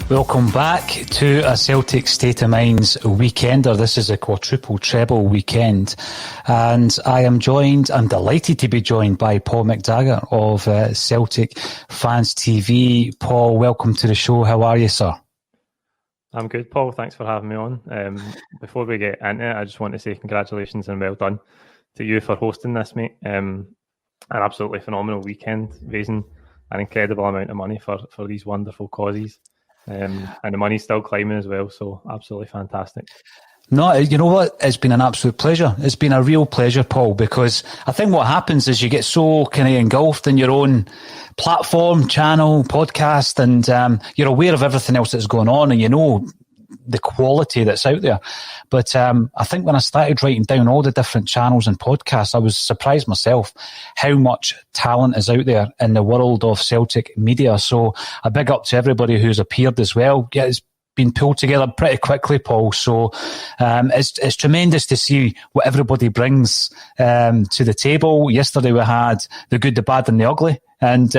Welcome back to a Celtic State of Mind's Weekender. This is a Quadruple Treble Weekend, and I'm delighted to be joined by Paul McTaggart of Celtic Fans TV. Paul, welcome to the show. How are you, sir? I'm good, Paul. Thanks for having me on. Before we get into it, I just want to say congratulations and well done to you for hosting this, mate. An absolutely phenomenal weekend, raising an incredible amount of money for these wonderful causes. And the money's still climbing as well, so absolutely fantastic. No, you know what? It's been an absolute pleasure. It's been a real pleasure, Paul, because I think what happens is you get so kind of engulfed in your own platform, channel, podcast, and you're aware of everything else that's going on, and you know the quality that's out there. But I think when I started writing down all the different channels and podcasts, I was surprised myself how much talent is out there in the world of Celtic media. So a big up to everybody who's appeared as well. Yeah, it's been pulled together pretty quickly, Paul. So it's tremendous to see what everybody brings to the table. Yesterday we had the good, the bad and the ugly. And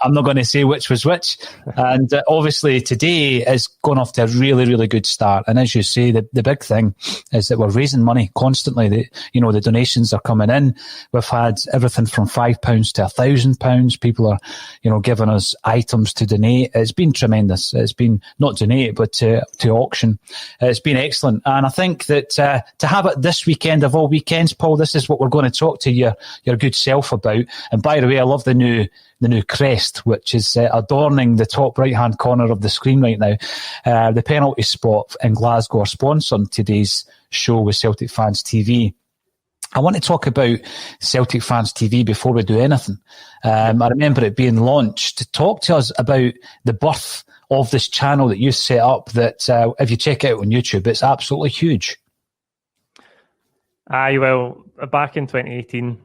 I'm not going to say which was which. And obviously today is going off to a really, really good start. And as you say, the big thing is that we're raising money constantly. The donations are coming in. We've had everything from £5 to £1,000. People are, giving us items to donate. It's been tremendous. It's been not donate, but to auction. It's been excellent. And I think that to have it this weekend of all weekends, Paul, this is what we're going to talk to your good self about. And by the way, I love the new crest, which is adorning the top right-hand corner of the screen right now. The penalty spot in Glasgow are sponsoring today's show with Celtic Fans TV. I want to talk about Celtic Fans TV before we do anything. I remember it being launched. Talk to us about the birth of this channel that you set up that, if you check it out on YouTube, it's absolutely huge. Well, back in 2018,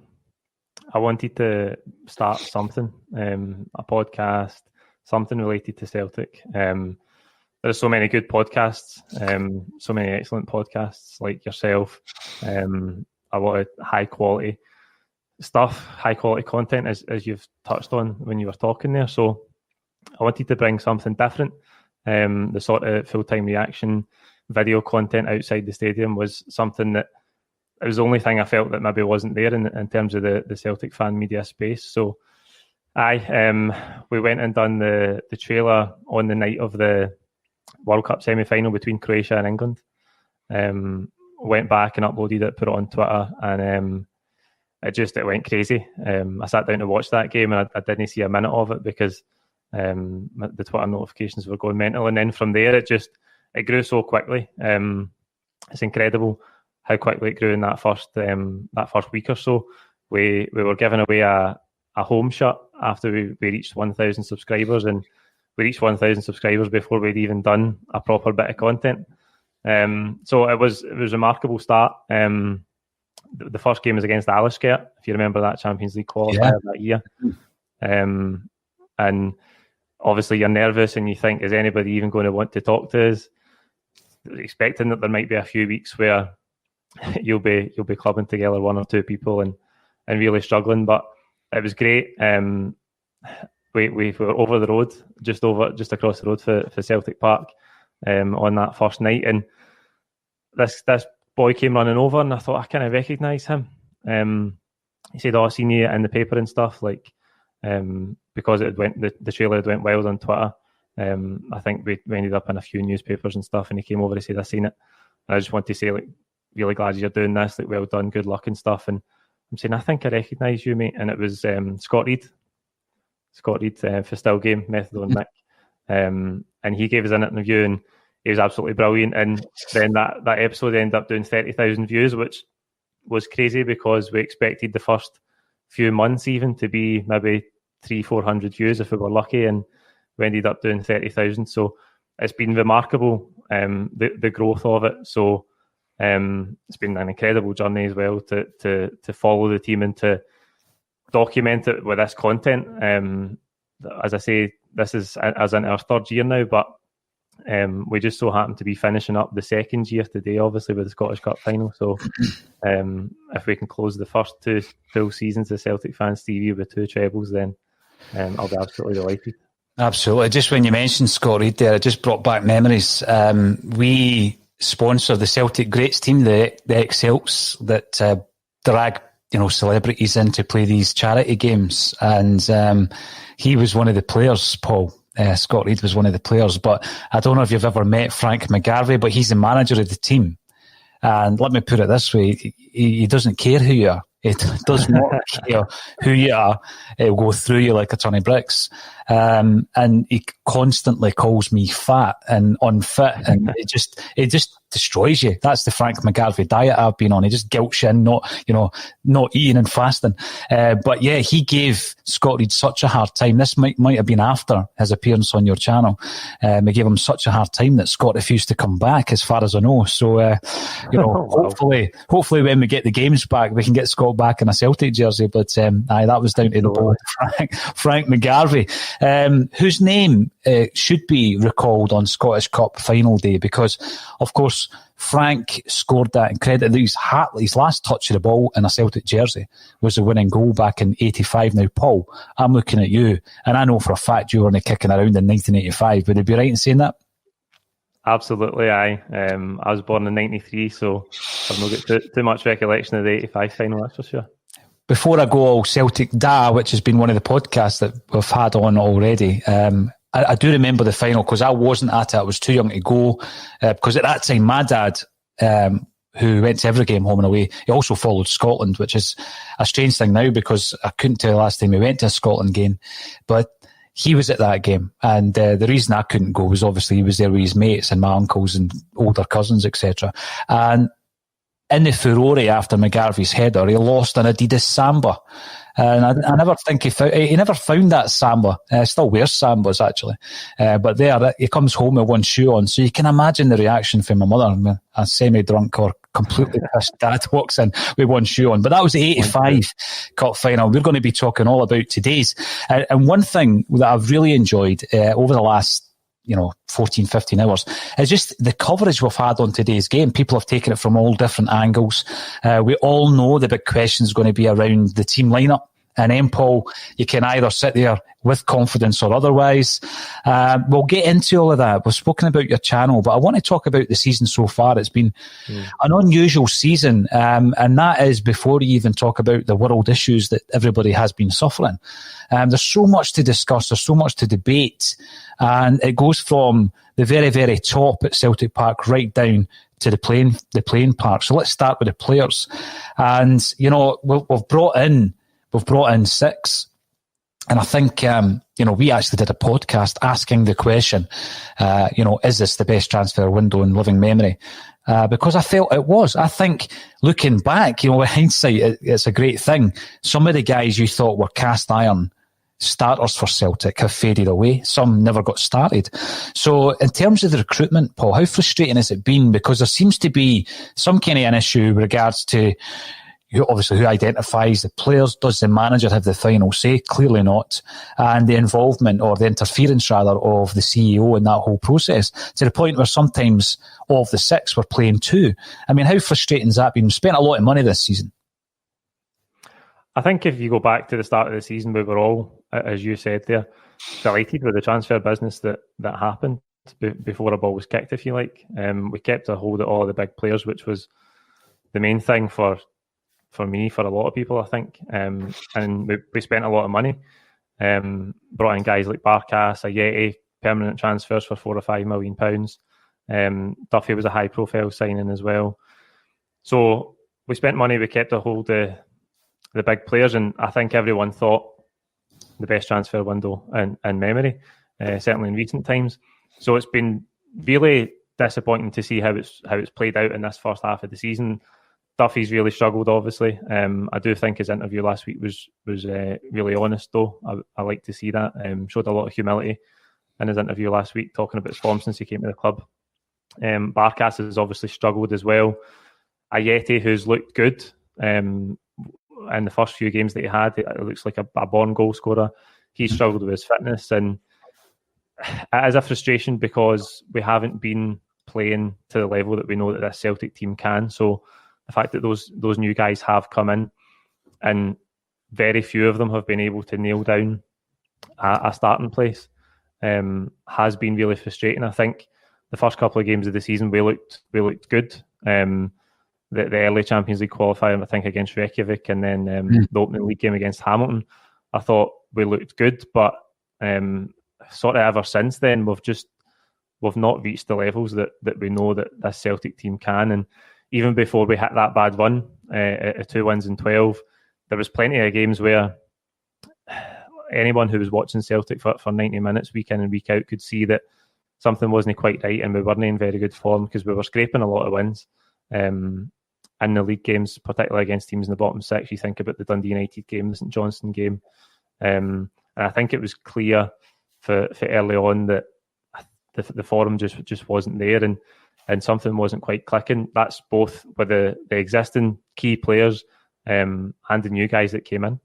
I wanted to start something, a podcast, something related to Celtic. There's so many good podcasts, so many excellent podcasts like yourself, a lot of high quality stuff, high quality content, as you've touched on when you were talking there. So I wanted to bring something different. The sort of full-time reaction video content outside the stadium was something that it was the only thing I felt that maybe wasn't there in terms of the Celtic fan media space. So we went and done the trailer on the night of the World Cup semi-final between Croatia and England. Went back and uploaded it, put it on Twitter, and it went crazy. I sat down to watch that game and I didn't see a minute of it because the Twitter notifications were going mental. And then from there, it grew so quickly. It's incredible how quickly it grew in that first week or so. We were giving away a home shirt after we reached 1,000 subscribers, and we reached 1,000 subscribers before we'd even done a proper bit of content. So it was a remarkable start. The first game was against Aliskert, if you remember that Champions League qualifier that year. And obviously you're nervous and you think, is anybody even going to want to talk to us? Expecting that there might be a few weeks where you'll be clubbing together one or two people and really struggling, but it was great. We were over the road, just across the road for Celtic Park on that first night, and this boy came running over, and I thought I kind of recognise him. He said, "Oh, I seen you in the paper and stuff." Like because the trailer had went wild on Twitter. I think we ended up in a few newspapers and stuff, and he came over and said, "I seen it." And I just want to say, like, really glad you're doing this, like, well done, good luck and stuff. And I'm saying, I think I recognise you, mate. And it was Scott Reid for Still Game, Method on Mick. And he gave us an interview, and he was absolutely brilliant. And then that episode ended up doing 30,000 views, which was crazy because we expected the first few months even to be maybe 300-400 views if we were lucky, and we ended up doing 30,000. So it's been remarkable, the growth of it. So it's been an incredible journey as well to follow the team and to document it with this content. As I say, this is as in our third year now, but we just so happen to be finishing up the second year today, obviously, with the Scottish Cup final. So if we can close the first 2 full seasons of Celtic Fans TV with 2 trebles, then I'll be absolutely delighted. Absolutely. Just when you mentioned Scott Reid there, it just brought back memories. We sponsor the Celtic Greats team, the ex-Celts that drag celebrities in to play these charity games, and he was one of the players, Paul. Scott Reid was one of the players, but I don't know if you've ever met Frank McGarvey, but he's the manager of the team. And let me put it this way, he doesn't care who you are. It does not care who you are. It will go through you like a ton of bricks. And he constantly calls me fat and unfit, and it just destroys you. That's the Frank McGarvey diet I've been on. He just guilts you in not eating and fasting. But yeah, he gave Scott Reid such a hard time. This might have been after his appearance on your channel. He gave him such a hard time that Scott refused to come back, as far as I know. So, hopefully when we get the games back, we can get Scott back in a Celtic jersey. But that was down to the board, Frank McGarvey, whose name should be recalled on Scottish Cup final day, because, of course, Frank scored that incredible. His last touch of the ball in a Celtic jersey was the winning goal back in '85. Now, Paul, I'm looking at you, and I know for a fact you were only kicking around in 1985. Would it be right in saying that? Absolutely, aye. I was born in '93, so I've not got too much recollection of the '85 final, that's for sure. Before I go all Celtic Da, which has been one of the podcasts that we've had on already, I do remember the final because I wasn't at it. I was too young to go because at that time my dad, who went to every game home and away, he also followed Scotland, which is a strange thing now because I couldn't tell the last time we went to a Scotland game. But he was at that game, and the reason I couldn't go was obviously he was there with his mates and my uncles and older cousins, etc. And in the furore after McGarvey's header, he lost an Adidas Samba. And I never think he never found that Samba. Still wears Sambas, actually. But there, he comes home with one shoe on. So you can imagine the reaction from my mother. A semi-drunk or completely pissed dad walks in with one shoe on. But that was the 85 Cup final. We're going to be talking all about today's. And one thing that I've really enjoyed over the last 14, 15 hours. It's just the coverage we've had on today's game. People have taken it from all different angles. We all know the big question is going to be around the team lineup. And then, Paul, you can either sit there with confidence or otherwise. We'll get into all of that. We've spoken about your channel, but I want to talk about the season so far. It's been an unusual season, and that is before you even talk about the world issues that everybody has been suffering. There's so much to discuss. There's so much to debate, and it goes from the very, very top at Celtic Park right down to the playing park. So let's start with the players. And, we've brought in 6. And I think, we actually did a podcast asking the question, is this the best transfer window in living memory? Because I felt it was. I think looking back, with hindsight, it's a great thing. Some of the guys you thought were cast iron starters for Celtic have faded away. Some never got started. So in terms of the recruitment, Paul, how frustrating has it been? Because there seems to be some kind of an issue with regards to who identifies the players. Does the manager have the final say? Clearly not. And the involvement or the interference, rather, of the CEO in that whole process, to the point where sometimes of the 6 were playing 2. I mean, how frustrating has that been? We spent a lot of money this season. I think if you go back to the start of the season, we were all, as you said there, delighted with the transfer business that happened before a ball was kicked, if you like. We kept a hold of all the big players, which was the main thing for me, for a lot of people, I think. And we spent a lot of money. Brought in guys like Barkas, Ayeti, permanent transfers for £4 or £5 million. Duffy was a high-profile signing as well. So we spent money, we kept a hold of the big players, and I think everyone thought the best transfer window in memory, certainly in recent times. So it's been really disappointing to see how it's played out in this first half of the season. Duffy's really struggled, obviously. I do think his interview last week was really honest, though. I like to see that. Showed a lot of humility in his interview last week, talking about his form since he came to the club. Barkas has obviously struggled as well. Ayeti, who's looked good in the first few games that he had, it looks like a born goal scorer. He struggled with his fitness, and it is a frustration because we haven't been playing to the level that we know that this Celtic team can. So the fact that those new guys have come in, and very few of them have been able to nail down a starting place, has been really frustrating. I think the first couple of games of the season we looked good. The early Champions League qualifier, I think, against Reykjavik, and then the opening league game against Hamilton, I thought we looked good, but sort of ever since then we've not reached the levels that we know that this Celtic team can. And even before we hit that bad run, 2 wins in 12, there was plenty of games where anyone who was watching Celtic for 90 minutes week in and week out could see that something wasn't quite right, and we weren't in very good form because we were scraping a lot of wins in the league games, particularly against teams in the bottom six. You think about the Dundee United game, the St Johnstone game, and I think it was clear for early on that the form just wasn't there, and something wasn't quite clicking. That's both with the existing key players and the new guys that came in.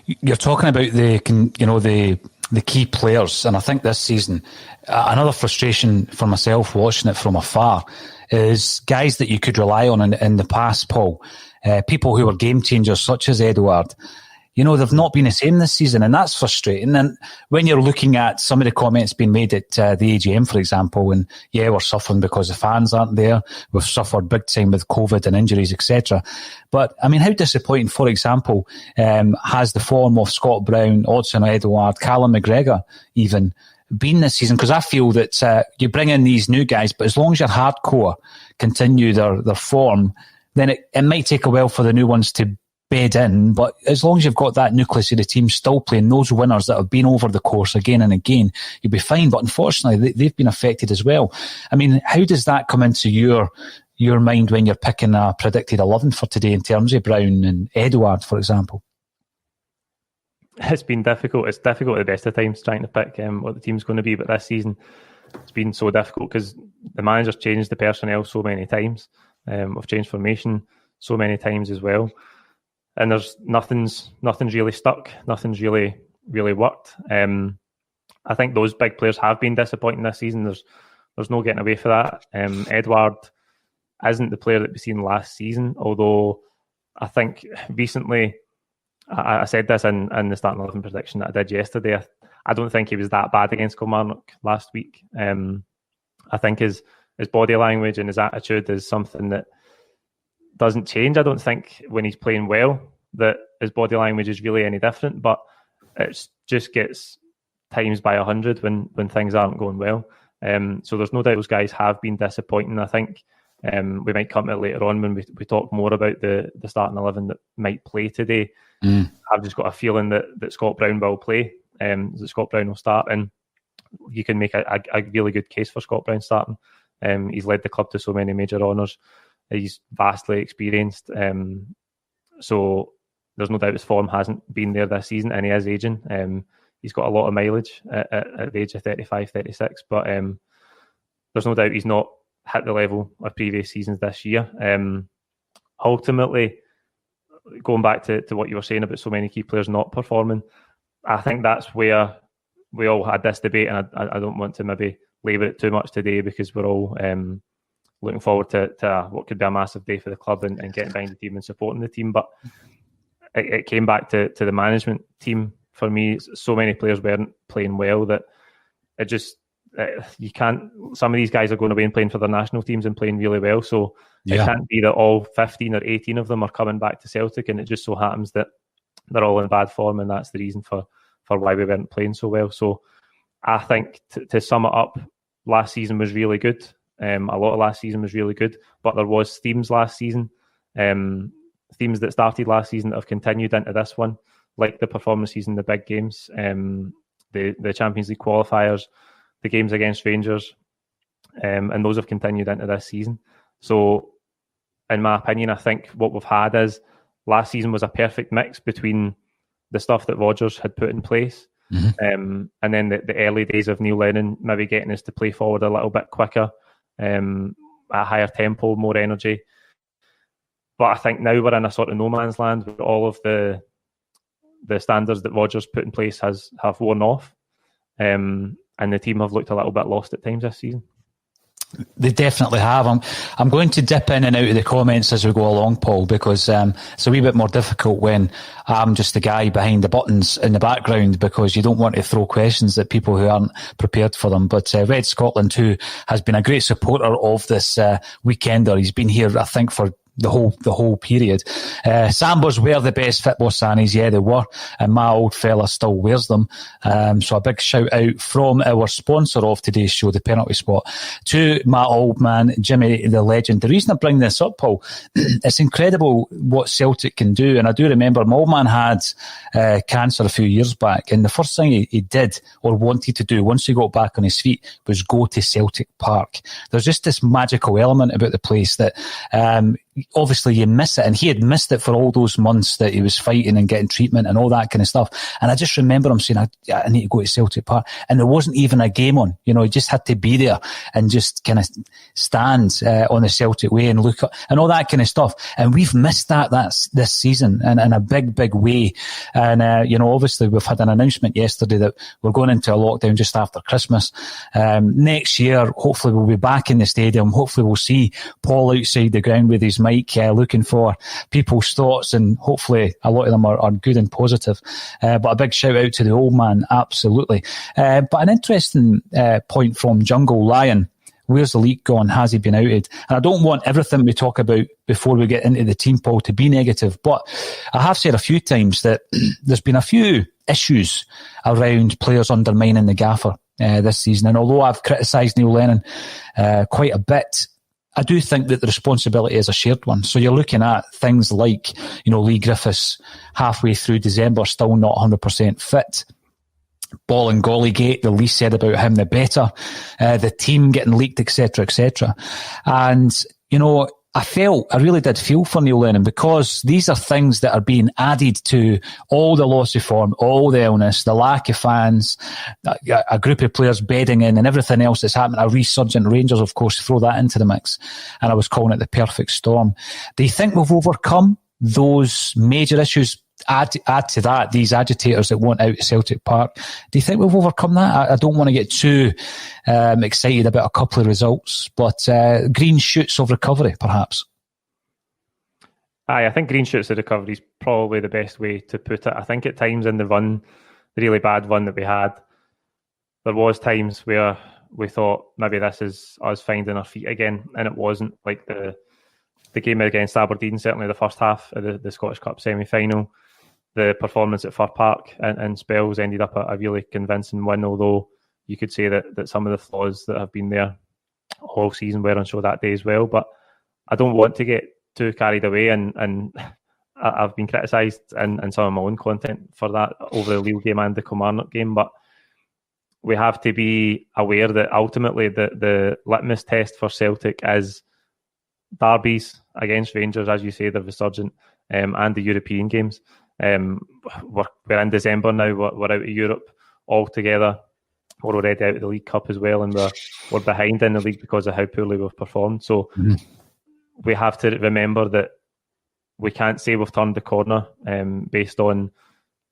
You're talking about the key players, and I think this season another frustration for myself watching it from afar is guys that you could rely on in the past, Paul. People who were game changers, such as Edouard. They've not been the same this season, and that's frustrating. And when you're looking at some of the comments being made at the AGM, for example, and we're suffering because the fans aren't there. We've suffered big time with COVID and injuries, etc. But, I mean, how disappointing, for example, has the form of Scott Brown, Odsonne Edouard, Callum McGregor even been this season? Because I feel that you bring in these new guys, but as long as your hardcore continue their form, then it might take a while for the new ones to bed in, but as long as you've got that nucleus of the team still playing, those winners that have been over the course again and again, you'll be fine. But unfortunately, they've been affected as well. I mean, how does that come into your mind when you're picking a predicted 11 for today in terms of Brown and Edouard, for example? It's been difficult. It's difficult at the best of times trying to pick what the team's going to be, but this season it's been so difficult because the manager's changed the personnel so many times. We've changed formation so many times as well. And there's nothing's really stuck. Nothing's really worked. I think those big players have been disappointing this season. There's no getting away for that. Edouard isn't the player that we've seen last season, although I think recently, I said this in the starting 11 prediction that I did yesterday, I don't think he was that bad against Kilmarnock last week. I think his body language and his attitude is something that doesn't change. I don't think when he's playing well that his body language is really any different, but it just gets times by 100 when things aren't going well. So there's no doubt those guys have been disappointing. I think we might come to it later on when we talk more about the starting 11 that might play today. I've just got a feeling that Scott Brown will play, that Scott Brown will start, and you can make a really good case for Scott Brown starting. He's led the club to so many major honours. He's vastly experienced, so there's no doubt his form hasn't been there this season, and he is ageing. He's got a lot of mileage at the age of 35, 36, but there's no doubt he's not hit the level of previous seasons this year. Ultimately, going back to what you were saying about so many key players not performing, I think that's where we all had this debate, and I don't want to maybe labour it too much today because we're all looking forward to what could be a massive day for the club and getting behind the team and supporting the team. But it came back to the management team for me. So many players weren't playing well that it just, you can't, some of these guys are going away and playing for their national teams and playing really well. So it can't be that all 15 or 18 of them are coming back to Celtic, and it just so happens that they're all in bad form, and that's the reason for why we weren't playing so well. So I think to sum it up, last season was really good. A lot of last season was really good, but there was themes last season, themes that started last season that have continued into this one, like the performances in the big games, the Champions League qualifiers, the games against Rangers, and those have continued into this season. So, in my opinion, I think what we've had is last season was a perfect mix between the stuff that Rodgers had put in place, and then the early days of Neil Lennon maybe getting us to play forward a little bit quicker, at a higher tempo, more energy. But I think now we're in a sort of no man's land where all of the standards that Rodgers put in place have worn off, and the team have looked a little bit lost at times this season. They definitely have. I'm going to dip in and out of the comments as we go along, Paul, because it's a wee bit more difficult when I'm just the guy behind the buttons in the background, because you don't want to throw questions at people who aren't prepared for them. But Red Scotland, who has been a great supporter of this weekender, he's been here, I think, for the whole period. Sambos were the best football sannies, yeah, they were, and my old fella still wears them. So a big shout out from our sponsor of today's show, the Penalty Spot, to my old man Jimmy the Legend. The reason I bring this up, Paul, it's incredible what Celtic can do. And I do remember my old man had cancer a few years back, and the first thing he did or wanted to do once he got back on his feet was go to Celtic Park. There's just this magical element about the place that obviously you miss it, and he had missed it for all those months that he was fighting and getting treatment and all that kind of stuff. And I just remember him saying, I need to go to Celtic Park, and there wasn't even a game on. You know, he just had to be there and just kind of stand on the Celtic way and look up and all that kind of stuff. And we've missed that's this season in a big way. And you know, obviously we've had an announcement yesterday that we're going into a lockdown just after Christmas. Next year, hopefully we'll be back in the stadium. Hopefully we'll see Paul outside the ground with his mic, looking for people's thoughts, and hopefully a lot of them are good and positive. But a big shout out to the old man, absolutely. But an interesting point from Jungle Lion: where's the leak gone? Has he been outed? And I don't want everything we talk about before we get into the team, Paul, to be negative, but I have said a few times that there's been a few issues around players undermining the gaffer this season. And although I've criticised Neil Lennon quite a bit, I do think that the responsibility is a shared one. So you're looking at things like, you know, Lee Griffiths halfway through December still not 100% fit. Ball and golly gate, the least said about him, the better. The team getting leaked, etc., etc. And, you know, I really did feel for Neil Lennon, because these are things that are being added to all the loss of form, all the illness, the lack of fans, a group of players bedding in, and everything else that's happening. A resurgent Rangers, of course, throw that into the mix. And I was calling it the perfect storm. Do you think we've overcome those major issues? Add to that these agitators that want out to Celtic Park. Do you think we've overcome that? I don't want to get too excited about a couple of results, but green shoots of recovery, perhaps. I think green shoots of recovery is probably the best way to put it. I think at times in the run, the really bad run that we had, there was times where we thought maybe this is us finding our feet again, and it wasn't. Like the game against Aberdeen, certainly the first half of the Scottish Cup semi-final. The performance at Fir Park and spells ended up a really convincing win, although you could say that some of the flaws that have been there all season were on show that day as well. But I don't want to get too carried away, and I've been criticised in some of my own content for that over the Lille game and the Kilmarnock game. But we have to be aware that ultimately the litmus test for Celtic is derbies against Rangers, as you say, the resurgent, and the European games. We're in December now. We're out of Europe altogether. We're already out of the League Cup as well, and we're behind in the league because of how poorly we've performed. So we have to remember that we can't say we've turned the corner based on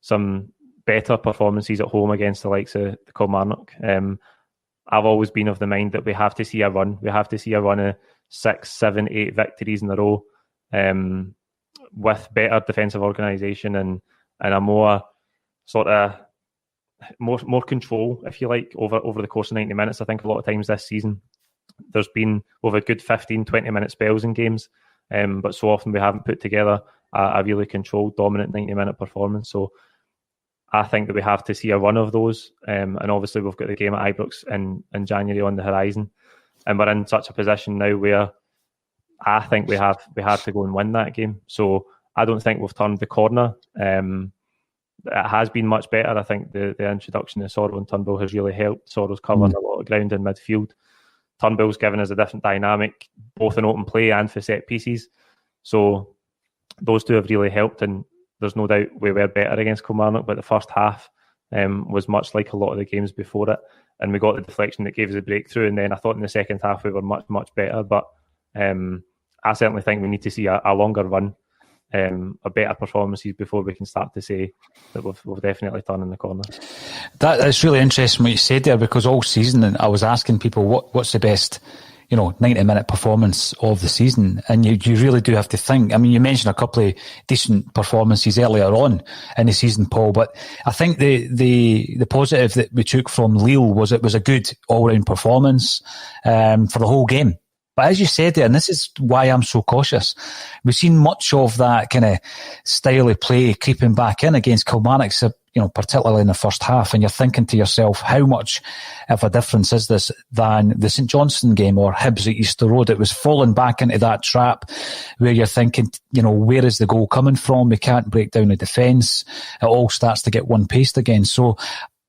some better performances at home against the likes of the Kilmarnock. I've always been of the mind that we have to see a run. We have to see a run of 6, 7, 8 victories in a row, with better defensive organisation and a more sort of more control, if you like, over the course of 90 minutes. I think a lot of times this season we've had good 15, 20 minute spells in games, but so often we haven't put together a really controlled, dominant 90 minute performance. So I think that we have to see a run of those, and obviously we've got the game at Ibrox in January on the horizon, and we're in such a position now where I think we have to go and win that game. So I don't think we've turned the corner. It has been much better. I think the introduction of Sorrow and Turnbull has really helped. Sorrow's covering a lot of ground in midfield. Turnbull's given us a different dynamic, both in open play and for set pieces. So those two have really helped, and there's no doubt we were better against Kilmarnock, but the first half was much like a lot of the games before it, and we got the deflection that gave us a breakthrough, and then I thought in the second half we were much, much better, but I certainly think we need to see a longer run, a better performances before we can start to say that we've definitely turned in the corner. That's really interesting what you said there, because all season I was asking people what's the best 90-minute performance of the season, and you really do have to think. I mean, you mentioned a couple of decent performances earlier on in the season, Paul, but I think the positive that we took from Lille was it was a good all-round performance for the whole game. But as you said there, and this is why I'm so cautious, we've seen much of that kind of style of play creeping back in against Kilmarnock, particularly in the first half, and you're thinking to yourself, how much of a difference is this than the St Johnstone game or Hibs at Easter Road? It was falling back into that trap where you're thinking, where is the goal coming from? We can't break down the defence. It all starts to get one-paced again. So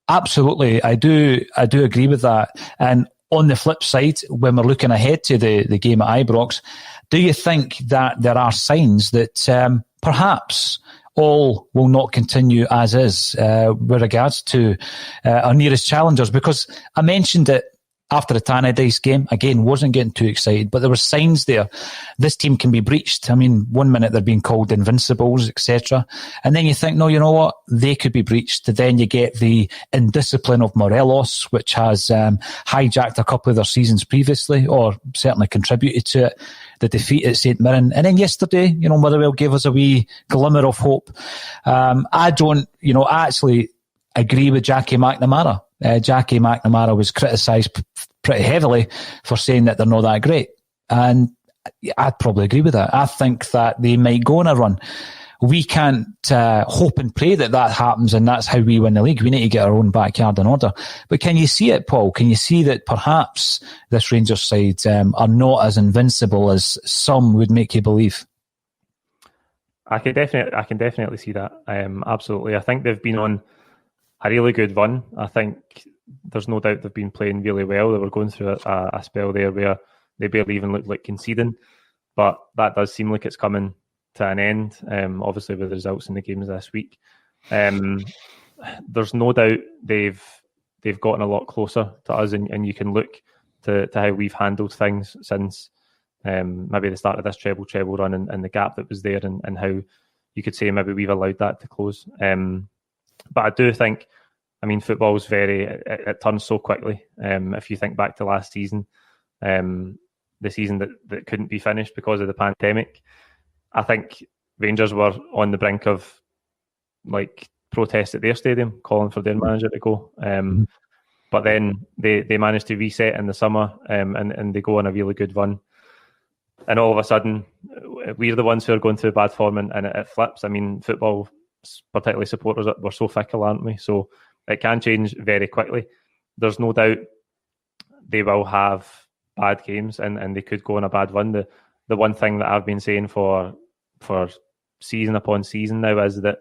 absolutely, I do agree with that. And on the flip side, when we're looking ahead to the game at Ibrox, do you think that there are signs that perhaps all will not continue as is with regards to our nearest challengers? Because I mentioned it after the Tannadice game, again, wasn't getting too excited, but there were signs there. This team can be breached. I mean, 1 minute they're being called invincibles, etc. And then you think, no, you know what? They could be breached. Then you get the indiscipline of Morelos, which has hijacked a couple of their seasons previously, or certainly contributed to it. The defeat at St Mirren. And then yesterday, Motherwell gave us a wee glimmer of hope. I actually agree with Jackie McNamara. Jackie McNamara was criticised pretty heavily for saying that they're not that great. And I'd probably agree with that. I think that they might go on a run. We can't hope and pray that happens and that's how we win the league. We need to get our own backyard in order. But can you see it, Paul? Can you see that perhaps this Rangers side are not as invincible as some would make you believe? I can definitely see that. Absolutely. I think they've been on a really good run. I think there's no doubt they've been playing really well. They were going through a spell there where they barely even looked like conceding, but that does seem like it's coming to an end, obviously with the results in the games this week. There's no doubt they've gotten a lot closer to us, and you can look to how we've handled things since maybe the start of this treble run and the gap that was there, and how you could say maybe we've allowed that to close. But I do think, football's it turns so quickly. If you think back to last season, the season that couldn't be finished because of the pandemic, I think Rangers were on the brink of protests at their stadium, calling for their manager to go. But then they managed to reset in the summer, and they go on a really good run. And all of a sudden, we're the ones who are going through bad form, and it flips. Football, particularly supporters, we're so fickle, aren't we? So it can change very quickly. There's no doubt they will have bad games, and they could go on a bad run. The one thing that I've been saying for season upon season now is that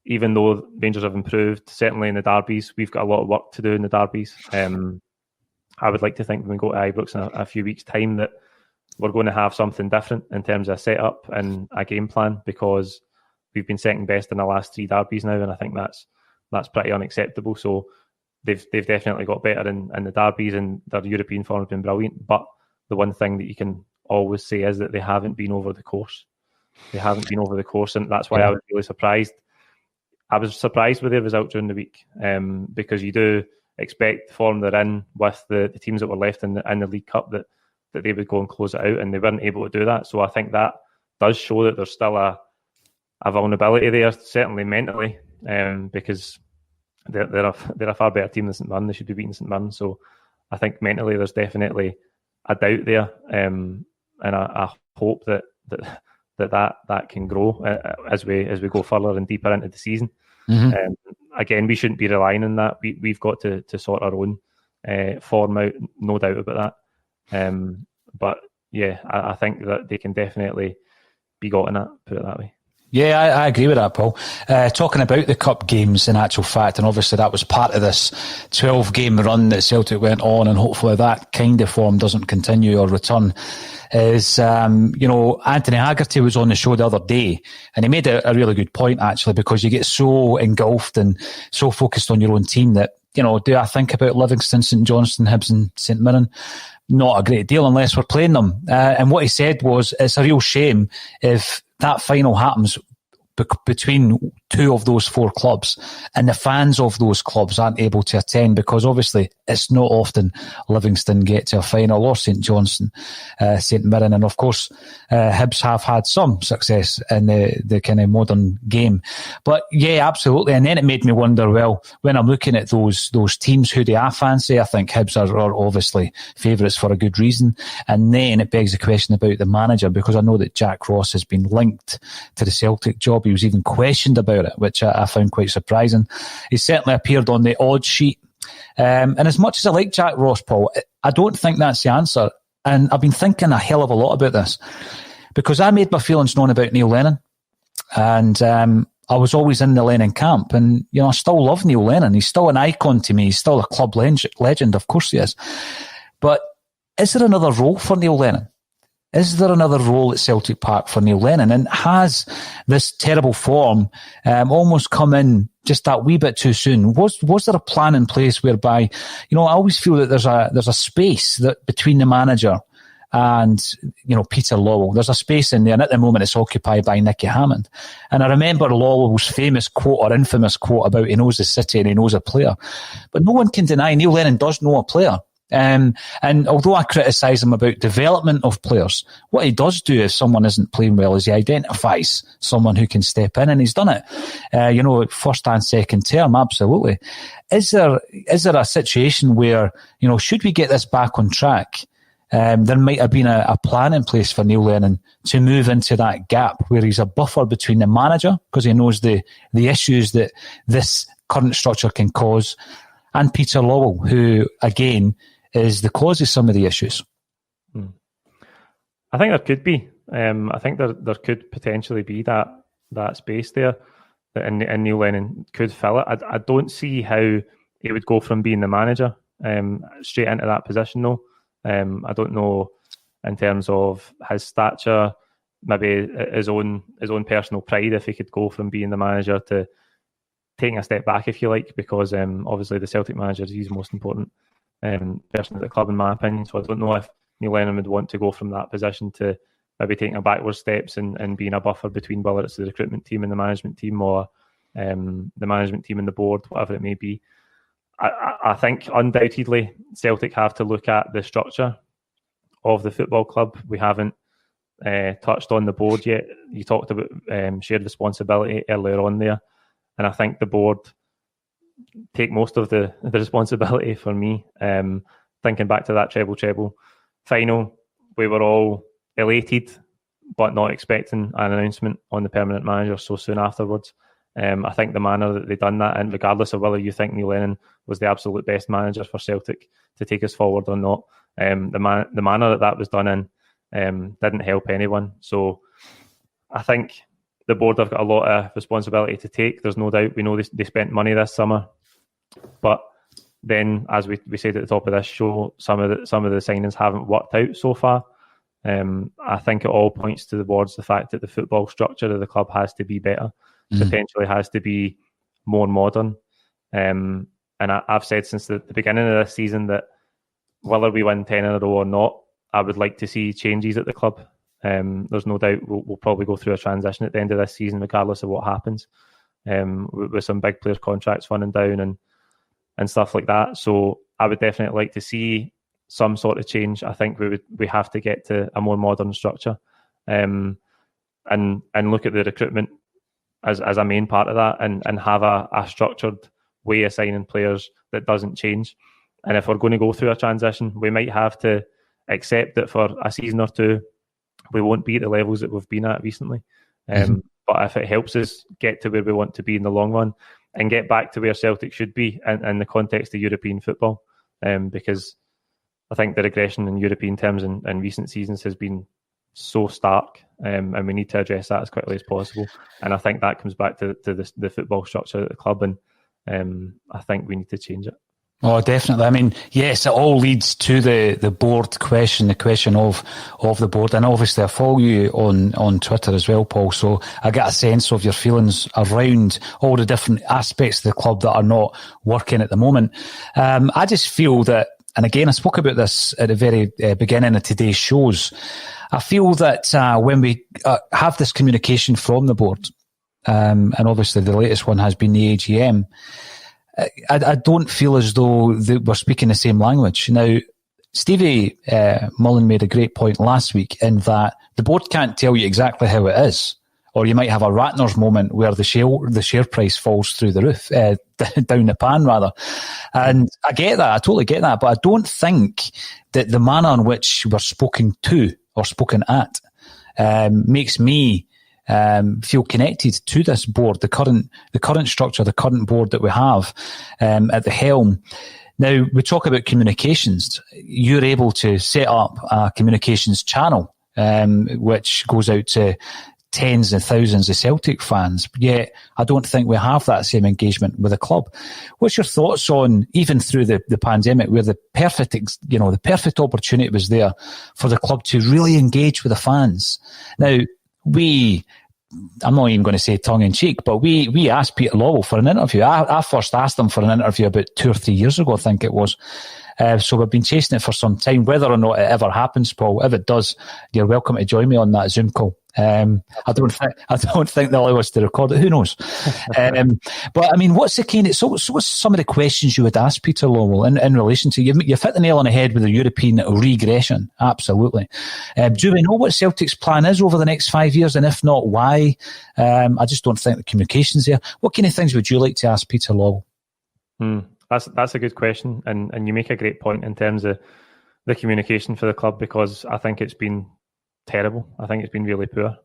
even though Rangers have improved, certainly in the derbies, we've got a lot of work to do in the derbies. I would like to think when we go to Ibrox in a few weeks' time that we're going to have something different in terms of a setup and a game plan, because we've been second best in the last 3 derbies now, and I think that's pretty unacceptable. So they've definitely got better in the derbies, and their European form has been brilliant. But the one thing that you can always say is that they haven't been over the course. They haven't been over the course, and that's why I was really surprised. I was surprised with their result during the week, because you do expect the form they're in with the teams that were left in the League Cup that they would go and close it out, and they weren't able to do that. So I think that does show that there's still a vulnerability there, certainly mentally, because they're a far better team than St Mirren. They should be beating St Mirren. So I think mentally there's definitely a doubt there, and I hope that can grow as we go further and deeper into the season. Mm-hmm. Again, we shouldn't be relying on that. We've got to sort our own form out, no doubt about that. But yeah, I think that they can definitely be gotten at, put it that way. Yeah, I agree with that, Paul. Talking about the cup games in actual fact, and obviously that was part of this 12-game run that Celtic went on, and hopefully that kind of form doesn't continue or return, is, Anthony Haggerty was on the show the other day, and he made a really good point, actually, because you get so engulfed and so focused on your own team that, do I think about Livingston, St Johnstone, Hibs and St Mirren? Not a great deal unless we're playing them. And what he said was, it's a real shame if that final happens between two of those four clubs and the fans of those clubs aren't able to attend, because obviously it's not often Livingston get to a final, or St Johnstone, St Mirren, and of course Hibs have had some success in the kind of modern game. But yeah, absolutely. And then it made me wonder, well, when I'm looking at those teams, who do I fancy? I think Hibs are obviously favourites for a good reason. And then it begs the question about the manager, because I know that Jack Ross has been linked to the Celtic job. He was even questioned about it, which I found quite surprising. He certainly appeared on the odds sheet. And as much as I like Jack Ross, Paul, I don't think that's the answer. And I've been thinking a hell of a lot about this, because I made my feelings known about Neil Lennon. And I was always in the Lennon camp. And, I still love Neil Lennon. He's still an icon to me. He's still a club legend. Of course he is. But is there another role for Neil Lennon? Is there another role at Celtic Park for Neil Lennon? And has this terrible form almost come in just that wee bit too soon? Was there a plan in place whereby, I always feel that there's a space that between the manager and, Peter Lawwell. There's a space in there, and at the moment it's occupied by Nicky Hammond. And I remember Lawwell's famous quote, or infamous quote, about he knows the city and he knows a player. But no one can deny Neil Lennon does know a player. And although I criticise him about development of players, what he does do if someone isn't playing well is he identifies someone who can step in, and he's done it. First and second term, absolutely. Is there a situation where, should we get this back on track, there might have been a plan in place for Neil Lennon to move into that gap where he's a buffer between the manager, because he knows the issues that this current structure can cause, and Peter Lawwell, who, again, is the cause of some of the issues? I think there could be. I think there could potentially be that space there, and Neil Lennon could fill it. I don't see how he would go from being the manager straight into that position, though. I don't know in terms of his stature, maybe his own personal pride, if he could go from being the manager to taking a step back, if you like, because obviously the Celtic manager is the most important person at the club, in my opinion. So I don't know if Neil Lennon would want to go from that position to maybe taking a backward steps and being a buffer between, whether it's the recruitment team and the management team, or the management team and the board, whatever it may be. I think undoubtedly Celtic have to look at the structure of the football club. We haven't touched on the board yet. You talked about shared responsibility earlier on there, and I think the board take most of the responsibility for me. Thinking back to that treble final, we were all elated but not expecting an announcement on the permanent manager so soon afterwards. I think the manner that they done that, and regardless of whether you think Neil Lennon was the absolute best manager for Celtic to take us forward or not, the manner that was done in didn't help anyone. So I think the board have got a lot of responsibility to take. There's no doubt. We know they spent money this summer, but then, as we said at the top of this show, some of the signings haven't worked out so far. I think it all points towards the fact that the football structure of the club has to be better. Potentially has to be more modern. And I've said since the beginning of this season that whether we win 10 in a row or not, I would like to see changes at the club. There's no doubt we'll probably go through a transition at the end of this season, regardless of what happens, with some big players' contracts running down and stuff like that. So I would definitely like to see some sort of change. I think we have to get to a more modern structure, and look at the recruitment as a main part of that, and have a structured way of signing players that doesn't change. And if we're going to go through a transition, we might have to accept that for a season or two, we won't be at the levels that we've been at recently. But if it helps us get to where we want to be in the long run and get back to where Celtic should be in the context of European football, because I think the regression in European terms in recent seasons has been so stark, and we need to address that as quickly as possible. And I think that comes back to the football structure at the club, and I think we need to change it. Oh, definitely. I mean, yes, it all leads to the board question, the question of the board. And obviously I follow you on Twitter as well, Paul. So I get a sense of your feelings around all the different aspects of the club that are not working at the moment. I just feel that, and again, I spoke about this at the very beginning of today's shows. I feel that when we have this communication from the board, and obviously the latest one has been the AGM, I don't feel as though we're speaking the same language. Now, Stevie Mullen made a great point last week in that the board can't tell you exactly how it is, or you might have a Ratner's moment where the share price falls through the roof, down the pan rather. And I get that, I totally get that, but I don't think that the manner in which we're spoken to or spoken at makes me feel connected to this board, the current structure, the current board that we have at the helm. Now, we talk about communications. You're able to set up a communications channel, which goes out to tens of thousands of Celtic fans, yet I don't think we have that same engagement with the club. What's your thoughts on, even through the pandemic, where the perfect opportunity was there for the club to really engage with the fans? Now, I'm not even going to say tongue in cheek, but we asked Peter Lawwell for an interview. I first asked him for an interview about 2 or 3 years ago, I think it was. So we've been chasing it for some time. Whether or not it ever happens, Paul, if it does, you're welcome to join me on that Zoom call. I don't think they'll allow us to record it. Who knows? But I mean, what's some of the questions you would ask Peter Lawwell in relation to, you've hit the nail on the head with the European regression. Absolutely. Do we know what Celtic's plan is over the next 5 years? And if not, why? I just don't think the communication's there. What kind of things would you like to ask Peter Lawwell? That's a good question. And you make a great point in terms of the communication for the club, because I think it's been terrible. I think it's been really poor,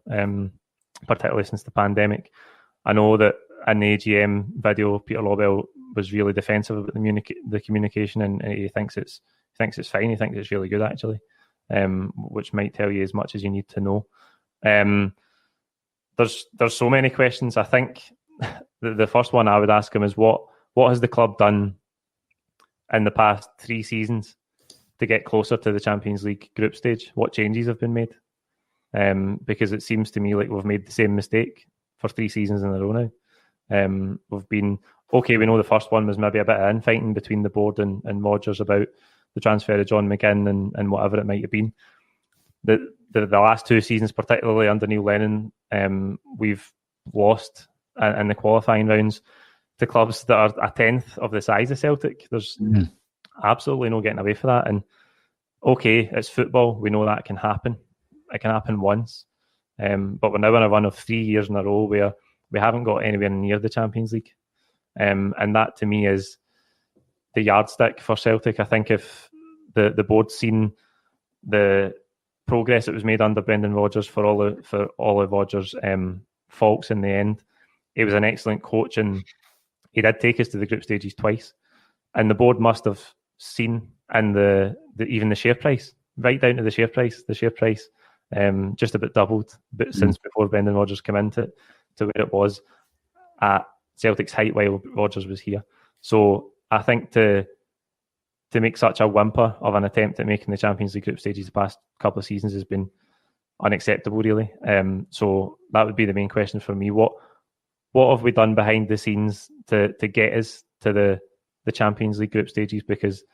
particularly since the pandemic. I know that in the AGM video, Peter Lawwell was really defensive about the communication, and he thinks it's fine. He thinks it's really good, actually, which might tell you as much as you need to know. There's so many questions. I think the first one I would ask him is what has the club done in the past 3 seasons to get closer to the Champions League group stage? What changes have been made? Because it seems to me like we've made the same mistake for 3 seasons in a row now. We've been, okay, we know the first one was maybe a bit of infighting between the board and Rodgers about the transfer of John McGinn and whatever it might have been. The last 2 seasons, particularly under Neil Lennon, we've lost in the qualifying rounds to clubs that are a tenth of the size of Celtic. There's absolutely no getting away from that. And okay, it's football. We know that can happen. It can happen once. But we're now in a run of 3 years in a row where we haven't got anywhere near the Champions League. And that to me is the yardstick for Celtic. I think if the board's seen the progress that was made under Brendan Rodgers for all of Rodgers' faults in the end, he was an excellent coach and he did take us to the group stages twice. And the board must have seen in even the share price, right down to the share price. The share price just about doubled since before Brendan Rodgers came into to where it was at Celtic's height while Rodgers was here. So I think to make such a whimper of an attempt at making the Champions League group stages the past couple of seasons has been unacceptable, really. So that would be the main question for me. What have we done behind the scenes to get us to the Champions League group stages? Because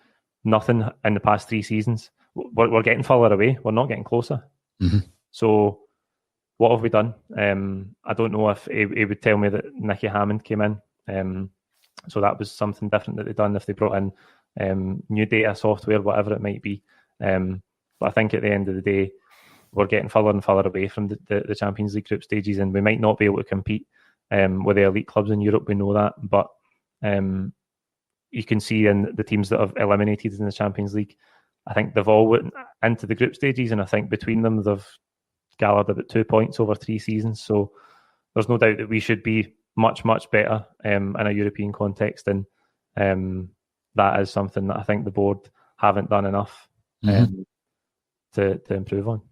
nothing in the past 3 seasons. We're getting further away. We're not getting closer. Mm-hmm. So what have we done? I don't know if he would tell me that Nicky Hammond came in. So that was something different that they'd done, if they brought in new data software, whatever it might be. But I think at the end of the day, we're getting further and further away from the Champions League group stages, and we might not be able to compete with the elite clubs in Europe. We know that, but you can see in the teams that have eliminated in the Champions League, I think they've all went into the group stages, and I think between them they've gathered about 2 points over 3 seasons. So there's no doubt that we should be much, much better in a European context, and that is something that I think the board haven't done enough to improve on.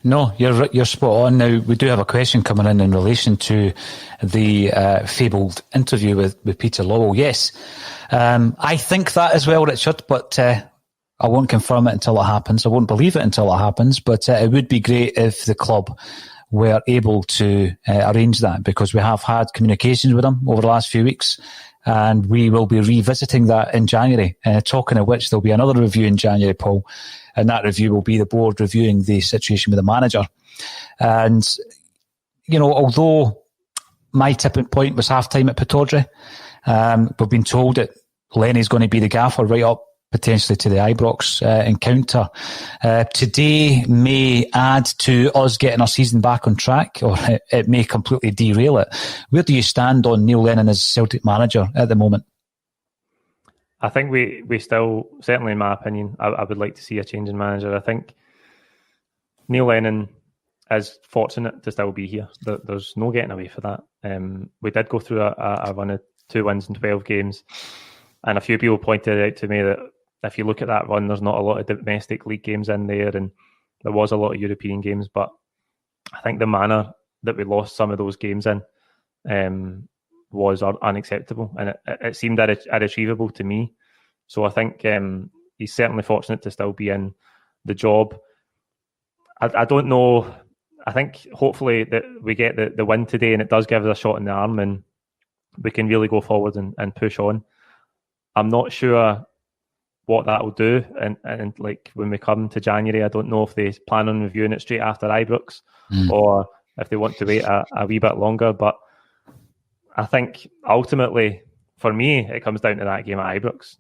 No, you're spot on. Now, we do have a question coming in relation to the fabled interview with Peter Lawwell. Yes, I think that as well, Richard, but I won't confirm it until it happens. I won't believe it until it happens, but it would be great if the club were able to arrange that, because we have had communications with them over the last few weeks, and we will be revisiting that in January, talking of which there'll be another review in January, Paul, and that review will be the board reviewing the situation with the manager. And, you know, although my tipping point was half-time at Pittodrie, we've been told that Lenny's going to be the gaffer right up potentially to the Ibrox encounter. Today may add to us getting our season back on track, or it may completely derail it. Where do you stand on Neil Lennon as Celtic manager at the moment? I think we still, certainly in my opinion, I would like to see a change in manager. I think Neil Lennon is fortunate to still be here. There's no getting away for that. We did go through a run of 2 wins in 12 games, and a few people pointed out to me that if you look at that run, there's not a lot of domestic league games in there, and there was a lot of European games, but I think the manner that we lost some of those games in was unacceptable, and it seemed unachievable to me. So I think he's certainly fortunate to still be in the job. I don't know. I think hopefully that we get the win today, and it does give us a shot in the arm, and we can really go forward and push on. I'm not sure what that will do, and like when we come to January, I don't know if they plan on reviewing it straight after Ibrox, or if they want to wait a wee bit longer. But I think ultimately, for me, it comes down to that game at Ibrox.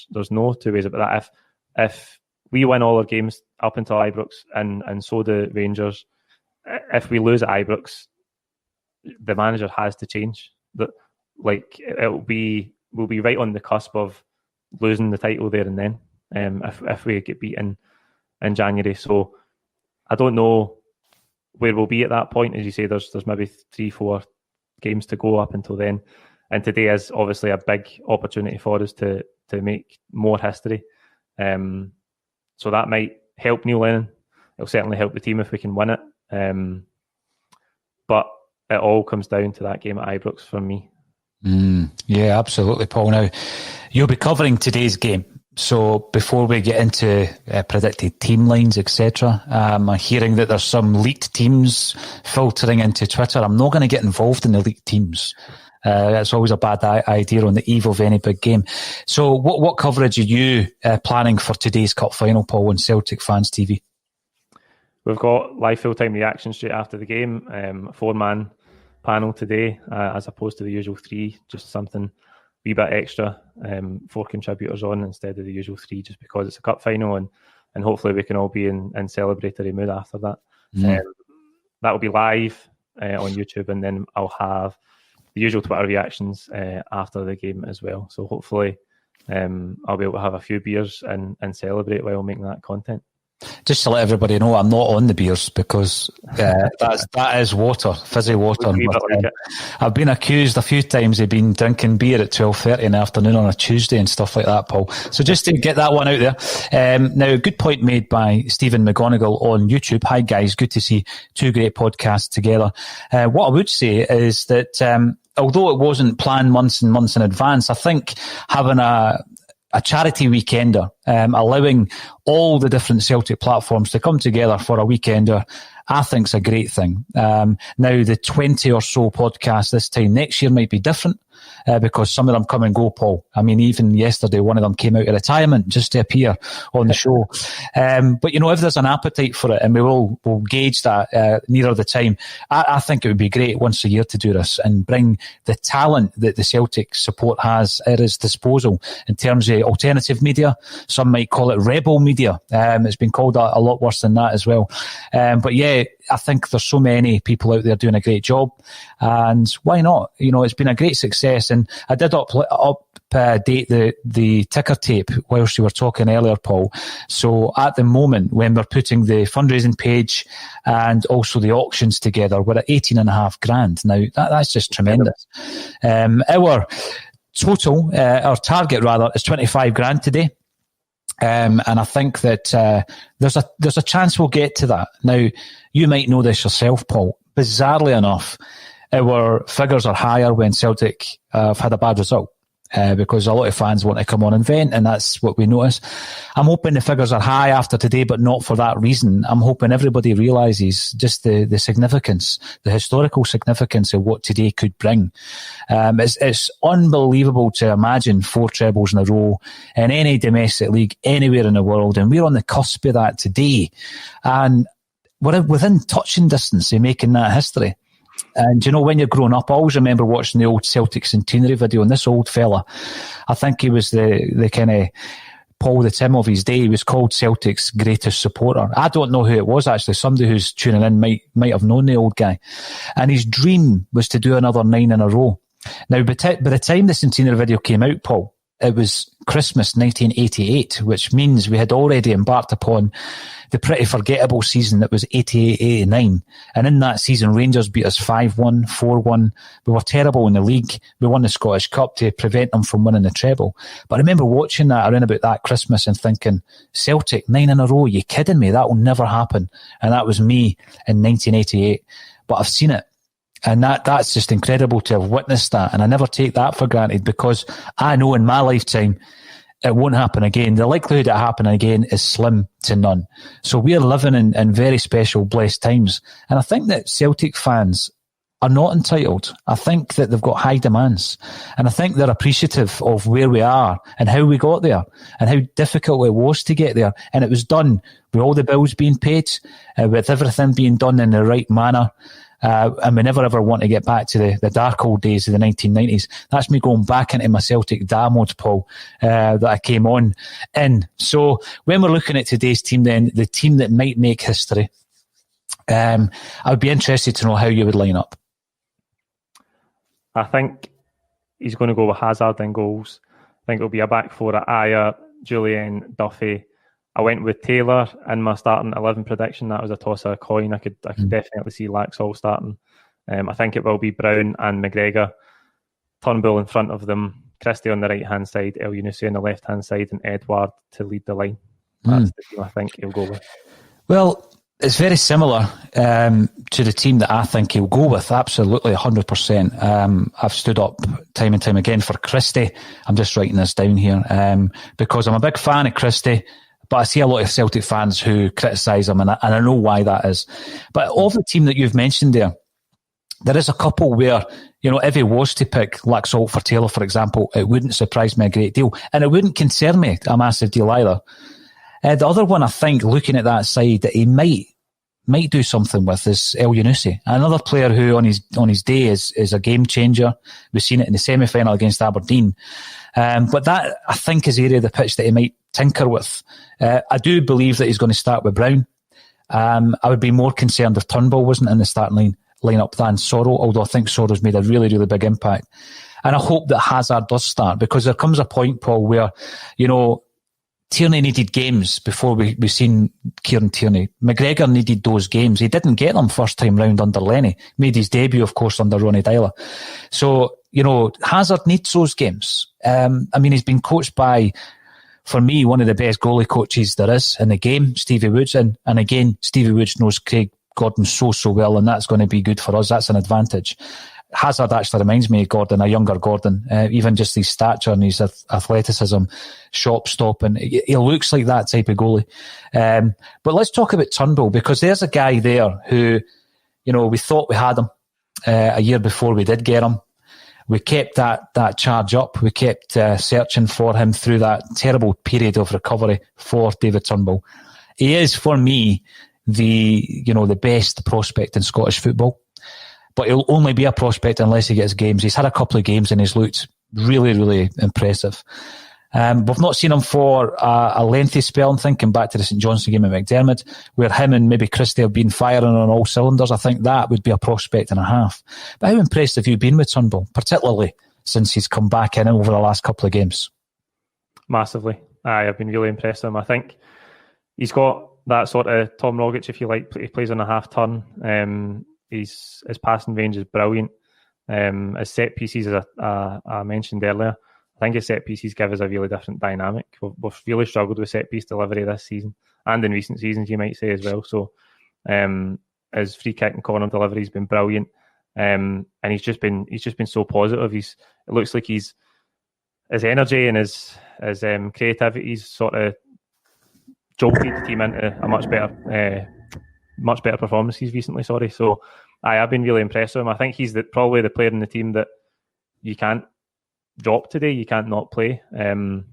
There's no two ways about that. If we win all our games up until Ibrox, and so do Rangers, if we lose at Ibrox, the manager has to change. We'll be right on the cusp of losing the title there and then, if we get beaten in January. So I don't know where we'll be at that point. As you say, there's maybe 3-4 games to go up until then, and today is obviously a big opportunity for us to make more history. So that might help Neil Lennon. It'll certainly help the team if we can win it. But it all comes down to that game at Ibrox for me. Yeah, absolutely, Paul. Now, you'll be covering today's game. So before we get into predicted team lines, etc., I'm hearing that there's some leaked teams filtering into Twitter. I'm not going to get involved in the leaked teams. That's always a bad idea on the eve of any big game. So what coverage are you planning for today's cup final, Paul, on Celtic Fans TV? We've got live full-time reaction straight after the game, a 4-man panel today, as opposed to the usual 3, just something a wee bit extra, 4 contributors on instead of the usual 3, just because it's a cup final, and hopefully we can all be in celebratory mood after that. That will be live on YouTube, and then I'll have the usual Twitter reactions after the game as well. So hopefully I'll be able to have a few beers and celebrate while making that content. Just to let everybody know, I'm not on the beers, because that is water, fizzy water. I've been accused a few times of being drinking beer at 12:30 in the afternoon on a Tuesday and stuff like that, Paul. So just to get that one out there. Now, good point made by Stephen McGonigal on YouTube. Hi guys, good to see 2 great podcasts together. What I would say is that although it wasn't planned months and months in advance, I think having a charity weekender, allowing all the different Celtic platforms to come together for a weekender, I think is a great thing. Now, the 20 or so podcasts this time next year might be different, because some of them come and go, Paul. I mean, even yesterday, one of them came out of retirement just to appear on the show. But, you know, if there's an appetite for it, and we'll gauge that nearer the time, I think it would be great once a year to do this and bring the talent that the Celtic support has at its disposal in terms of alternative media. Some might call it rebel media. It's been called a lot worse than that as well. But yeah, I think there's so many people out there doing a great job, and why not? You know, it's been a great success, and I did update the ticker tape whilst you were talking earlier, Paul. So at the moment, when we're putting the fundraising page and also the auctions together, we're at 18.5 grand. Now that's just tremendous. Our total, our target rather, is 25 grand today. And I think that there's a chance we'll get to that. Now, you might know this yourself, Paul. Bizarrely enough, our figures are higher when Celtic have had a bad result. Because a lot of fans want to come on and vent, and that's what we notice. I'm hoping the figures are high after today, but not for that reason. I'm hoping everybody realises just the significance, the historical significance of what today could bring. It's unbelievable to imagine 4 trebles in a row in any domestic league anywhere in the world, and we're on the cusp of that today. And we're within touching distance of making that history. And, you know, when you're growing up, I always remember watching the old Celtic centenary video, and this old fella, I think he was the kind of Paul the Tim of his day. He was called Celtic's greatest supporter. I don't know who it was, actually. Somebody who's tuning in might have known the old guy. And his dream was to do another 9 in a row. Now, by the time the centenary video came out, Paul, it was Christmas 1988, which means we had already embarked upon the pretty forgettable season that was 88-89. And in that season, Rangers beat us 5-1, 4-1. We were terrible in the league. We won the Scottish Cup to prevent them from winning the treble. But I remember watching that around about that Christmas and thinking, Celtic, 9 in a row, you kidding me? That will never happen. And that was me in 1988. But I've seen it. And that's just incredible to have witnessed that. And I never take that for granted, because I know in my lifetime it won't happen again. The likelihood it happening again is slim to none. So we're living in very special, blessed times. And I think that Celtic fans are not entitled. I think that they've got high demands. And I think they're appreciative of where we are and how we got there and how difficult it was to get there. And it was done with all the bills being paid, with everything being done in the right manner. And we never ever want to get back to the dark old days of the 1990s. That's me going back into my Celtic da mode, Paul, that I came on in. So when we're looking at today's team, then the team that might make history, I would be interested to know how you would line up. I think he's going to go with Hazard in goals. I think it'll be a back four at Ayer, Julian, Duffy. I went with Taylor in my starting 11 prediction. That was a toss of a coin. I could definitely see Laxall starting. I think it will be Brown and McGregor. Turnbull in front of them. Christie on the right-hand side. El Yunusi on the left-hand side. And Edouard to lead the line. That's the team I think he'll go with. Well, it's very similar to the team that I think he'll go with. Absolutely, 100%. I've stood up time and time again for Christie. I'm just writing this down here because I'm a big fan of Christie. But I see a lot of Celtic fans who criticise him, and I know why that is. But of the team that you've mentioned there is a couple where, you know, if he was to pick Laxalt for Taylor, for example, it wouldn't surprise me a great deal. And it wouldn't concern me a massive deal either. The other one, I think, looking at that side, that he might do something with is El Yunusi. Another player who on his day is a game changer. We've seen it in the semi-final against Aberdeen. But that, I think, is the area of the pitch that he might tinker with. I do believe that he's going to start with Brown. I would be more concerned if Turnbull wasn't in the starting lineup than Sorrell, although I think Sorrell's made a really, really big impact. And I hope that Hazard does start, because there comes a point, Paul, where, you know, Tierney needed games before we've seen Kieran Tierney. McGregor needed those games. He didn't get them first time round under Lenny. Made his debut, of course, under Ronnie Dyler. So, you know, Hazard needs those games. I mean, he's been coached by, for me, one of the best goalie coaches there is in the game, Stevie Woods. And again, Stevie Woods knows Craig Gordon so well, and that's going to be good for us. That's an advantage. Hazard actually reminds me of Gordon, a younger Gordon, even just his stature and his athleticism, shot stopping. He looks like that type of goalie. But let's talk about Turnbull, because there's a guy there who, you know, we thought we had him a year before we did get him. We kept that charge up. We kept searching for him through that terrible period of recovery for David Turnbull. He is, for me, the best prospect in Scottish football. But he'll only be a prospect unless he gets games. He's had a couple of games and he's looked really, really impressive. We've not seen him for a lengthy spell. I'm thinking back to the St Johnstone game at McDermott, where him and maybe Christie have been firing on all cylinders. I think that would be a prospect and a half. But how impressed have you been with Turnbull, particularly since he's come back in over the last couple of games? Massively. I've been really impressed with him. I think he's got that sort of Tom Rogic, if you like. He plays on a half turn. His passing range is brilliant. His set pieces, as I mentioned earlier, I think his set pieces give us a really different dynamic. We've really struggled with set piece delivery this season, and in recent seasons, you might say as well. So his free kick and corner delivery has been brilliant, and he's just been so positive. It looks like his energy and his creativity's sort of jolted the team into a much better performances recently. So I've been really impressed with him. I think he's probably the player in the team that you can't drop today. You can't not play. We've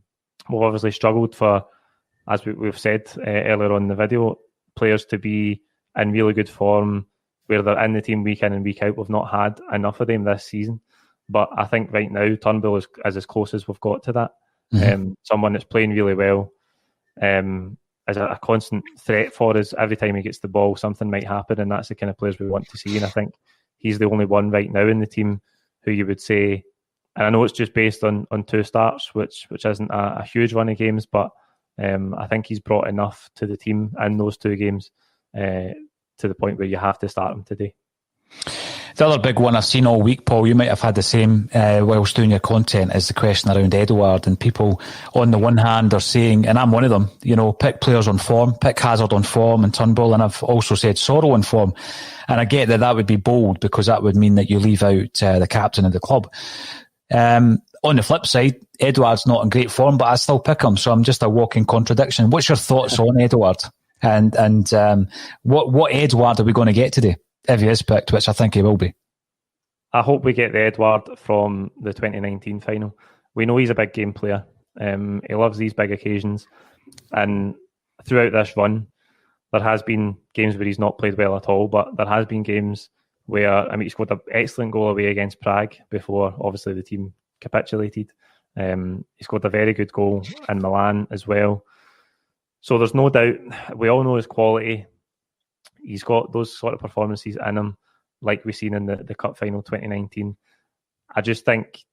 obviously struggled for, as we've said earlier on in the video, players to be in really good form where they're in the team week in and week out. We've not had enough of them this season. But I think right now Turnbull is as close as we've got to that. Mm-hmm. Someone that's playing really well, as a constant threat for us. Every time he gets the ball, something might happen, and that's the kind of players we want to see. And I think he's the only one right now in the team who you would say, and I know it's just based on 2 starts, which isn't a huge run of games, but I think he's brought enough to the team in those 2 games to the point where you have to start him today. The other big one I've seen all week, Paul, you might have had the same whilst doing your content, is the question around Edouard. And people on the one hand are saying, and I'm one of them, pick players on form, pick Hazard on form and Turnbull, and I've also said Sorrow on form. And I get that would be bold because that would mean that you leave out the captain of the club. On the flip side, Edouard's not in great form, but I still pick him, so I'm just a walking contradiction. What's your thoughts on Edouard? And what Edouard are we going to get today? If he is picked, which I think he will be. I hope we get the Edouard from the 2019 final. We know he's a big game player. He loves these big occasions. And throughout this run, there has been games where he's not played well at all, but there has been games where, he scored an excellent goal away against Prague before, obviously, the team capitulated. He scored a very good goal in Milan as well. So there's no doubt, we all know his quality. He's got those sort of performances in him, like we've seen in the Cup final 2019. I just think,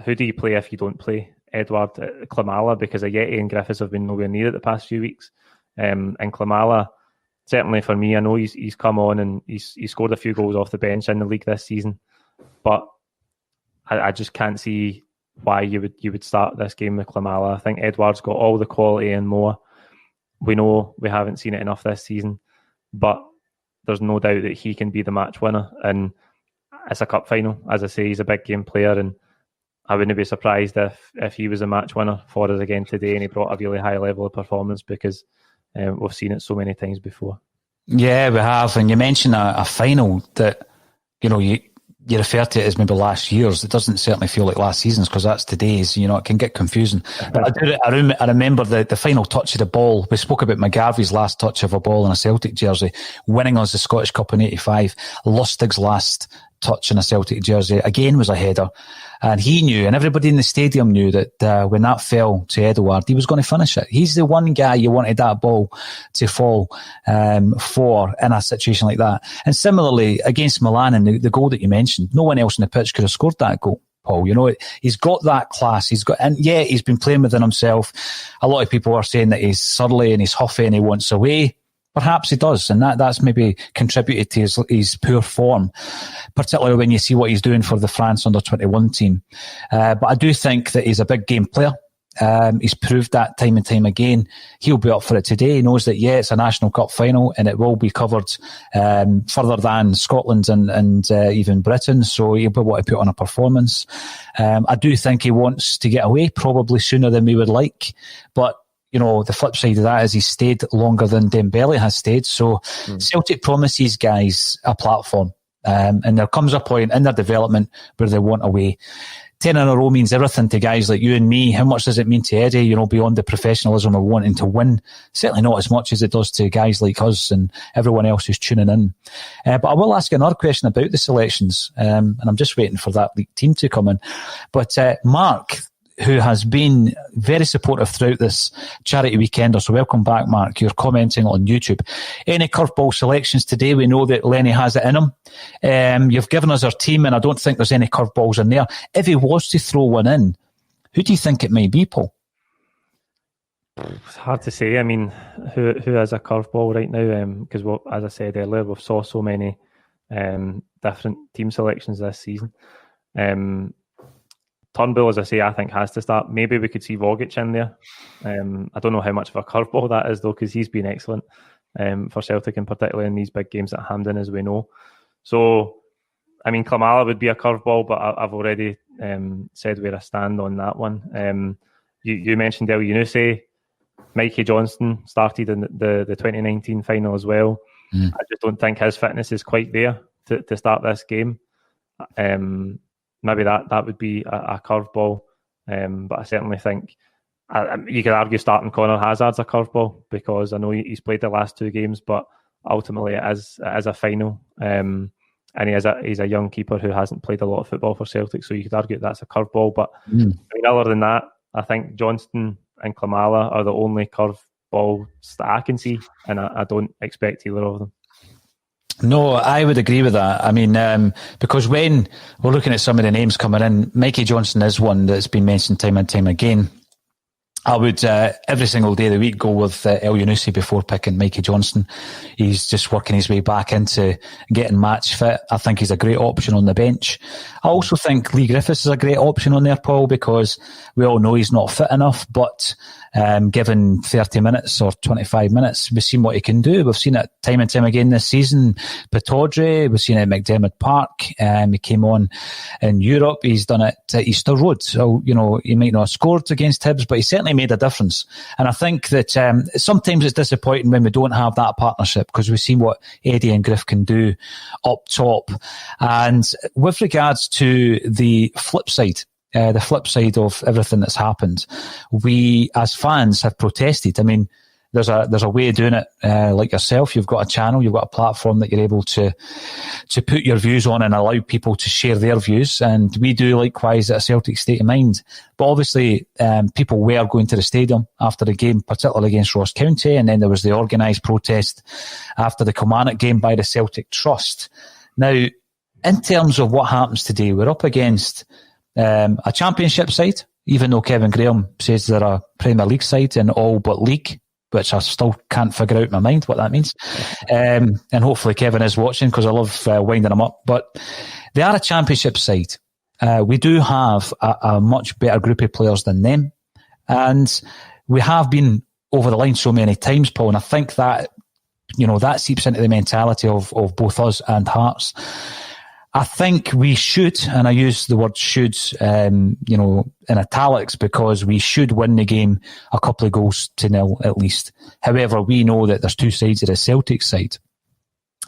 who do you play if you don't play Edouard? Klimala, because Ajeti and Griffiths have been nowhere near it the past few weeks. And Klimala, certainly for me, I know he's come on and he's scored a few goals off the bench in the league this season, but I just can't see why you would start this game with Klimala. I think Edouard's got all the quality and more. We know we haven't seen it enough this season, but there's no doubt that he can be the match winner. And it's a cup final. As I say, he's a big game player, and I wouldn't be surprised if he was a match winner for us again today and he brought a really high level of performance, because we've seen it so many times before. Yeah, we have. And you mentioned a final that, you refer to it as maybe last year's. It doesn't certainly feel like last season's, because that's today's. It can get confusing. But I remember the final touch of the ball. We spoke about McGarvey's last touch of a ball in a Celtic jersey, winning us the Scottish Cup in '85. Lustig's last touch in a Celtic jersey again was a header, and he knew, and everybody in the stadium knew, that when that fell to Edouard, he was going to finish it. He's the one guy you wanted that ball to fall for in a situation like that. And similarly against Milan, and the goal that you mentioned, no one else in the pitch could have scored that goal, Paul. He's got that class. He's been playing within himself. A lot of people are saying that he's surly and he's huffy and he wants away. Perhaps he does, and that's maybe contributed to his poor form, particularly when you see what he's doing for the France under-21 team. But I do think that he's a big game player. He's proved that time and time again. He'll be up for it today. He knows that, it's a National Cup final and it will be covered further than Scotland and even Britain, so he'll be want to put on a performance. I do think he wants to get away, probably sooner than we would like, but the flip side of that is he's stayed longer than Dembele has stayed. So Celtic promises guys a platform, and there comes a point in their development where they want away. 10 in a row means everything to guys like you and me. How much does it mean to Eddie, beyond the professionalism of wanting to win? Certainly not as much as it does to guys like us and everyone else who's tuning in. But I will ask you another question about the selections, and I'm just waiting for that league team to come in. But Mark, who has been very supportive throughout this charity weekender. So welcome back, Mark. You're commenting on YouTube. Any curveball selections today? We know that Lenny has it in him. You've given us our team, and I don't think there's any curveballs in there. If he was to throw one in, who do you think it might be, Paul? It's hard to say. Who has a curveball right now? Because, as I said earlier, we've saw so many different team selections this season. Turnbull, as I say, I think has to start. Maybe we could see Vogic in there. I don't know how much of a curveball that is, though, because he's been excellent for Celtic, and particularly in these big games at Hampden, as we know. So, I mean, Klimala would be a curveball, but I've already said where I stand on that one. You mentioned El Yunusi. Mikey Johnston started in the 2019 final as well. I just don't think his fitness is quite there to start this game. Maybe that would be a curveball, but I certainly think you could argue starting Connor Hazard's a curveball, because I know he's played the last 2 games, but ultimately it is a final, and he's a young keeper who hasn't played a lot of football for Celtic, so you could argue that's a curveball. But I mean, other than that, I think Johnston and Klimala are the only curveballs that I can see, and I don't expect either of them. No, I would agree with that. I mean, because when we're looking at some of the names coming in, Mikey Johnson is one that's been mentioned time and time again. I would, every single day of the week, go with El Yunusi before picking Mikey Johnston. He's just working his way back into getting match fit. I think he's a great option on the bench. I also think Lee Griffiths is a great option on there, Paul, because we all know he's not fit enough, but given 30 minutes or 25 minutes, we've seen what he can do. We've seen it time and time again this season. Pataudry, we've seen it at McDermott Park. He came on in Europe. He's done it at Easter Road. So, you know, he might not have scored against Hibs, but he certainly made a difference. And I think that sometimes it's disappointing when we don't have that partnership, because we've seen what Eddie and Griff can do up top. And with regards to the flip side of everything that's happened, we as fans have protested. I mean, there's a way of doing it, like yourself. You've got a channel, you've got a platform that you're able to put your views on and allow people to share their views. And we do likewise at a Celtic State of Mind. But obviously, people were going to the stadium after the game, particularly against Ross County. And then there was the organised protest after the Kilmarnock game by the Celtic Trust. Now, in terms of what happens today, we're up against a championship side, even though Kevin Graham says they're a Premier League side in all but league, which I still can't figure out in my mind what that means. And hopefully Kevin is watching, because I love winding him up. But they are a championship side. We do have a much better group of players than them. And we have been over the line so many times, Paul, and I think that, you know, that seeps into the mentality of both us and Hearts. I think we should, and I use the word should, in italics, because we should win the game a couple of goals to nil at least. However, we know that there's 2 sides of the Celtic side.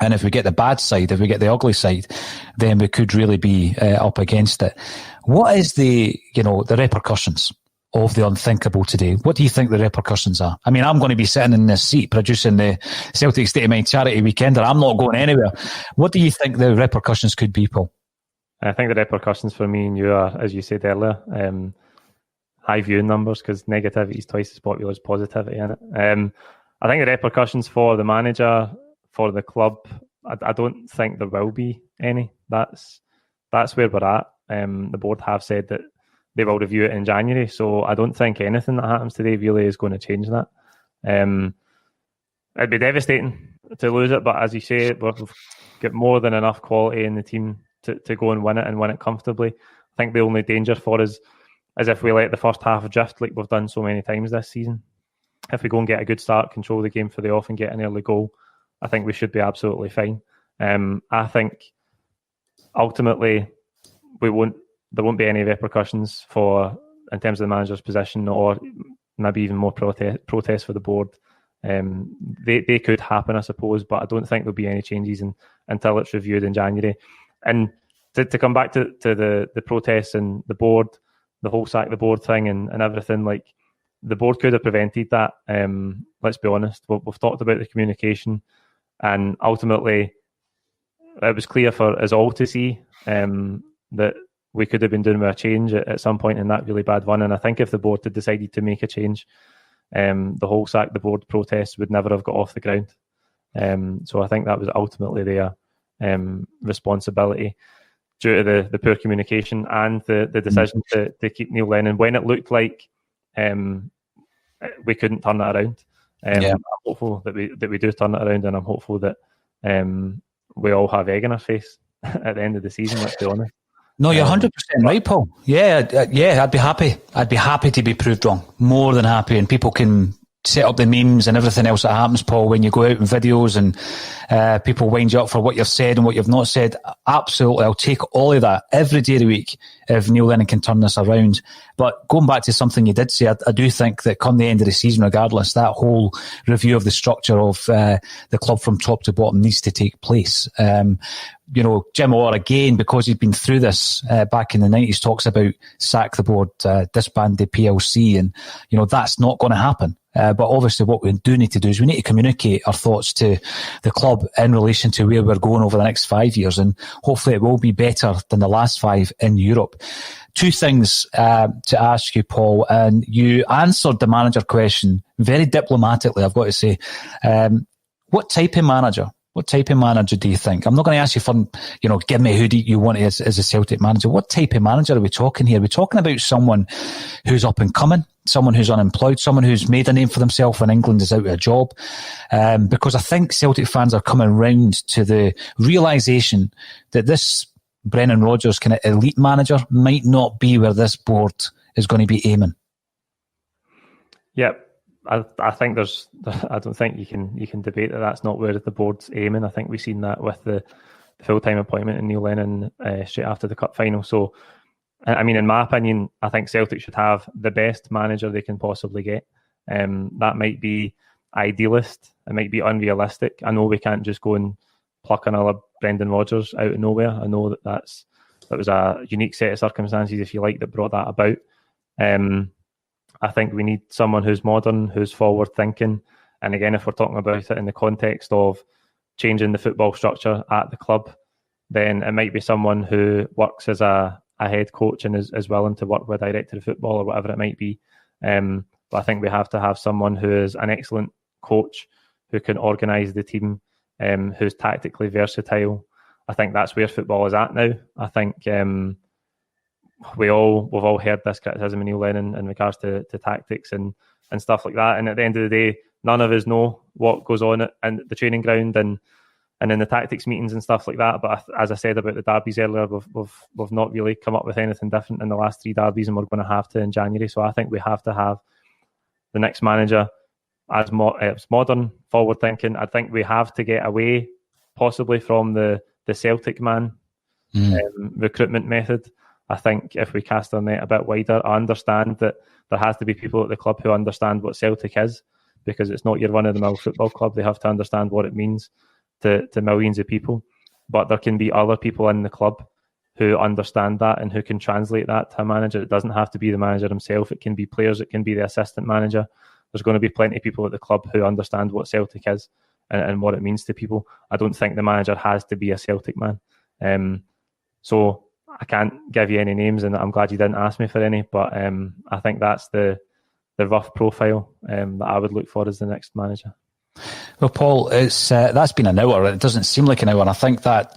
And if we get the bad side, if we get the ugly side, then we could really be up against it. What is the repercussions of the unthinkable today? What do you think the repercussions are? I mean, I'm going to be sitting in this seat producing the Celtic State of Mind Charity Weekender. I'm not going anywhere. What do you think the repercussions could be, Paul? I think the repercussions for me and you are, as you said earlier, high viewing numbers, because negativity is twice as popular as positivity in it. I think the repercussions for the manager, for the club, I don't think there will be any. That's where we're at. The board have said that they will review it in January, so I don't think anything that happens today really is going to change that. It'd be devastating to lose it, but as you say, we've got more than enough quality in the team to go and win it comfortably. I think the only danger for us is if we let the first half drift like we've done so many times this season. If we go and get a good start, control the game for the off and get an early goal, I think we should be absolutely fine. I think ultimately there won't be any repercussions in terms of the manager's position, or maybe even more protest for the board. They could happen, I suppose, but I don't think there'll be any changes until it's reviewed in January. And to come back to the protests and the board, the whole sack the board thing and everything, like, the board could have prevented that. Let's be honest. We've talked about the communication, and ultimately it was clear for us all to see that we could have been doing with a change at some point in that really bad one. And I think if the board had decided to make a change, the whole sack the board protest would never have got off the ground. So I think that was ultimately their responsibility, due to the poor communication and the decision to keep Neil Lennon when it looked like we couldn't turn that around. I'm hopeful that we do turn it around, and I'm hopeful that we all have egg in our face at the end of the season, let's be honest. No, you're 100% right, Paul. Yeah, I'd be happy. I'd be happy to be proved wrong. More than happy. And people can set up the memes and everything else that happens, Paul, when you go out in videos and people wind you up for what you've said and what you've not said. Absolutely. I'll take all of that every day of the week if Neil Lennon can turn this around. But going back to something you did say, I do think that come the end of the season, regardless, that whole review of the structure of the club from top to bottom needs to take place. Jim Orr, again, because he's been through this back in the 90s, talks about sack the board, disband the PLC, and, that's not going to happen. But obviously what we do need to do is we need to communicate our thoughts to the club in relation to where we're going over the next 5 years, and hopefully it will be better than the last 5 in Europe. 2 things to ask you, Paul, and you answered the manager question very diplomatically, I've got to say. What type of manager do you think? I'm not going to ask you for, give me who do you want as a Celtic manager. What type of manager are we talking here? Are we talking about someone who's up and coming, someone who's unemployed, someone who's made a name for themselves when England is out of a job? Because I think Celtic fans are coming round to the realisation that this Brendan Rodgers kind of elite manager might not be where this board is going to be aiming. Yep. I think I don't think you can debate that that's not where the board's aiming. I think we've seen that with the full-time appointment in Neil Lennon straight after the cup final. So, I mean, in my opinion, I think Celtic should have the best manager they can possibly get. That might be idealist. It might be unrealistic. I know we can't just go and pluck another Brendan Rodgers out of nowhere. I know that was a unique set of circumstances, if you like, that brought that about. I think we need someone who's modern, who's forward-thinking. And again, if we're talking about it in the context of changing the football structure at the club, then it might be someone who works as a head coach and is willing to work with a director of football or whatever it might be. But I think we have to have someone who is an excellent coach, who can organise the team, who's tactically versatile. I think that's where football is at now. I think we've all heard this criticism of Neil Lennon in regards to tactics and stuff like that. And at the end of the day, none of us know what goes on in the training ground and in the tactics meetings and stuff like that. But as I said about the derbies earlier, we've not really come up with anything different in the last 3 derbies, and we're going to have to in January. So I think we have to have the next manager as modern, forward thinking. I think we have to get away possibly from the Celtic man recruitment method. I think if we cast our net a bit wider, I understand that there has to be people at the club who understand what Celtic is, because it's not your run-of-the-mill football club. They have to understand what it means to millions of people. But there can be other people in the club who understand that and who can translate that to a manager. It doesn't have to be the manager himself. It can be players. It can be the assistant manager. There's going to be plenty of people at the club who understand what Celtic is and what it means to people. I don't think the manager has to be a Celtic man. So I can't give you any names, and I'm glad you didn't ask me for any, but I think that's the rough profile that I would look for as the next manager. Well, Paul, it's that's been an hour. It doesn't seem like an hour, and I think that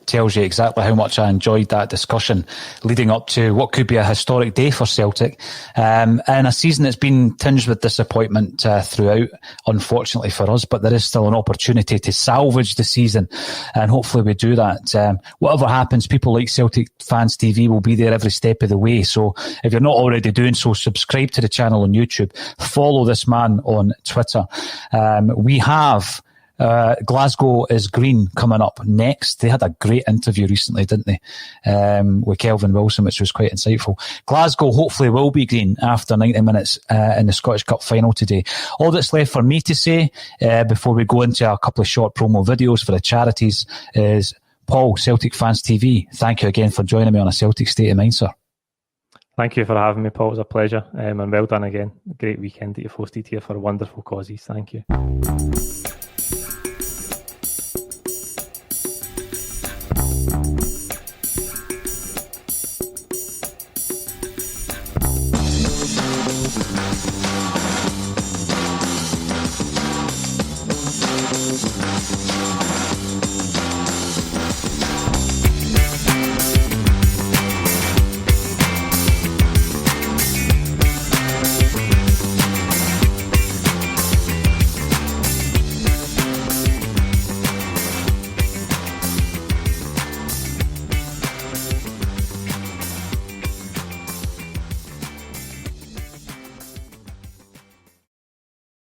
tells you exactly how much I enjoyed that discussion leading up to what could be a historic day for Celtic, and a season that's been tinged with disappointment throughout, unfortunately for us, but there is still an opportunity to salvage the season, and hopefully we do that. Whatever happens, people like Celtic Fans TV will be there every step of the way, so if you're not already doing so, subscribe to the channel on YouTube, follow this man on Twitter. We have Glasgow is Green coming up next. They had a great interview recently, didn't they, with Kelvin Wilson, which was quite insightful. Glasgow hopefully will be green after 90 minutes in the Scottish Cup final today. All that's left for me to say before we go into a couple of short promo videos for the charities is, Paul, Celtic Fans TV, thank you again for joining me on A Celtic State of Mind, sir. Thank you for having me, Paul. It was a pleasure. And well done again. A great weekend that you've hosted here for wonderful causes. Thank you.